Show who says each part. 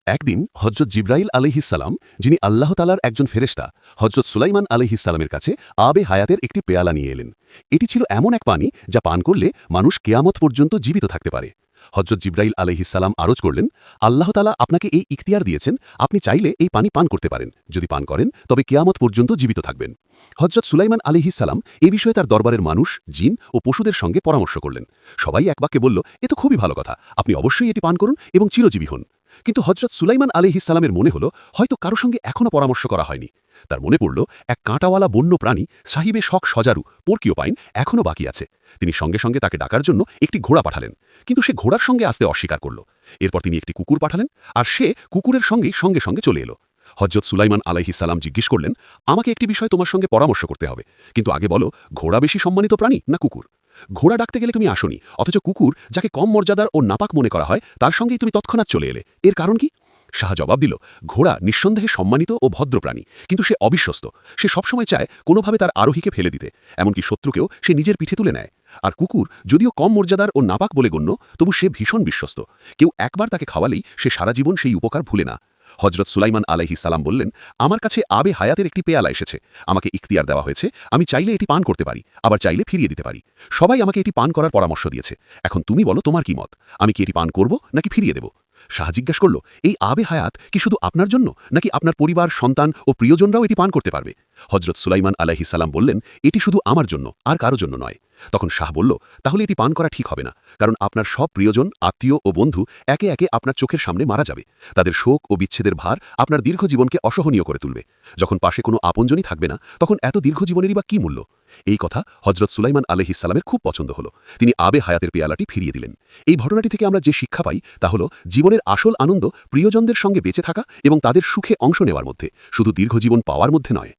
Speaker 1: একদিন হজরত জিব্রাইল আলাইহিসসালাম, যিনি আল্লাহ তালার একজন ফেরেশতা, হজরত সুলাইমান আলাইহিসসালামের কাছে আবে হায়াতের একটি পেয়ালা নিয়ে এলেন। এটি ছিল এমন এক পানি যা পান করলে মানুষ কেয়ামত পর্যন্ত জীবিত থাকতে পারে। হজরত জিব্রাইল আলাইহিসসালাম আরজ করলেন, আল্লাহ তালা আপনাকে এই ইখতিয়ার দিয়েছেন, আপনি চাইলে এই পানি পান করতে পারেন। যদি পান করেন তবে কেয়ামত পর্যন্ত জীবিত থাকবেন। হজরত সুলাইমান আলাইহিসসালাম এ বিষয়ে তার দরবারের মানুষ, জিন ও পশুদের সঙ্গে পরামর্শ করলেন। সবাই এক বাক্যে বলল, এ তো খুবই ভালো কথা, আপনি অবশ্যই এটি পান করুন এবং চিরজীবী হন। কিন্তু হজরত সুলাইমান আলাইহিসসালামের মনে হলো হয়তো কারো সঙ্গে এখনও পরামর্শ করা হয়নি। তার মনে পড়ল এক কাঁটাওয়ালা বন্য প্রাণী সাহিবে শখ সজারু পর্কিও পাইন এখনও বাকি আছে। তিনি সঙ্গে সঙ্গে তাকে ডাকার জন্য একটি ঘোড়া পাঠালেন, কিন্তু সে ঘোড়ার সঙ্গে আসতে অস্বীকার করল। এরপর তিনি একটি কুকুর পাঠালেন, আর সে কুকুরের সঙ্গেই সঙ্গে সঙ্গে চলে এলো। হজরত সুলাইমান আলাইহিসসালাম জিজ্ঞেস করলেন, আমাকে একটি বিষয় তোমার সঙ্গে পরামর্শ করতে হবে, কিন্তু আগে বলো, ঘোড়া বেশি সম্মানিত প্রাণী না কুকুর? ঘোড়া ডাকতে গেলে তুমি আসনি, অথচ কুকুর, যাকে কম মর্যাদার ও নাপাক মনে করা হয়, তার সঙ্গেই তুমি তৎক্ষণাৎ চলে এলে। এর কারণ কি? শাহ জবাব দিল, ঘোড়া নিঃসন্দেহে সম্মানিত ও ভদ্র প্রাণী, কিন্তু সে অবিশ্বস্ত। সে সবসময় চায় কোনোভাবে তার আরোহীকে ফেলে দিতে, এমনকি শত্রুকেও সে নিজের পিঠে তুলে নেয়। আর কুকুর যদিও কম মর্যাদার ও নাপাক বলে গণ্য, তবু সে ভীষণ বিশ্বস্ত। কেউ একবার তাকে খাওয়ালেই সে সারা জীবন সেই উপকার ভুলে না। হজরত সুলাইমান আলাইহিসসালাম বললেন, আমার কাছে আবে হায়াতের একটি পেয়ালা এসেছে, আমাকে ইখতিয়ার দেওয়া হয়েছে, আমি চাইলে এটি পান করতে পারি, আবার চাইলে ফিরিয়ে দিতে পারি। সবাই আমাকে এটি পান করার পরামর্শ দিয়েছে, এখন তুমি বলো তোমার কি মত, আমি কি এটি পান করব নাকি ফিরিয়ে দেব? শাহ জিজ্ঞাসা করল, এই আবে হায়াত কি শুধু আপনার জন্য, নাকি আপনার পরিবার, সন্তান ও প্রিয়জনরাও এটি পান করতে পারবে? হজরত সুলাইমান আলাইহিসসালাম বললেন, এটি শুধু আমার জন্য, আর কারো জন্য নয়। তখন শাহ বলল, তাহলে এটি পান করা ঠিক হবে না, কারণ আপনার সব প্রিয়জন, আত্মীয় ও বন্ধু একে একে আপনার চোখের সামনে মারা যাবে। তাদের শোক ও বিচ্ছেদের ভার আপনার দীর্ঘ জীবনকে অসহনীয় করে তুলবে। যখন পাশে কোনো আপনজনই থাকবে না, তখন এত দীর্ঘ জীবনেরই বা কী মূল্য? এই কথা হজরত সুলাইমান আলাইহিসসালামের খুব পছন্দ হলো। তিনি আবে হায়াতের পেয়ালাটি ফিরিয়ে দিলেন। এই ঘটনাটি থেকে আমরা যে শিক্ষা পাই তা হল, জীবনের আসল আনন্দ প্রিয়জনদের সঙ্গে বেঁচে থাকা এবং তাদের সুখে অংশ নেওয়ার মধ্যে, শুধু দীর্ঘজীবন পাওয়ার মধ্যে নয়।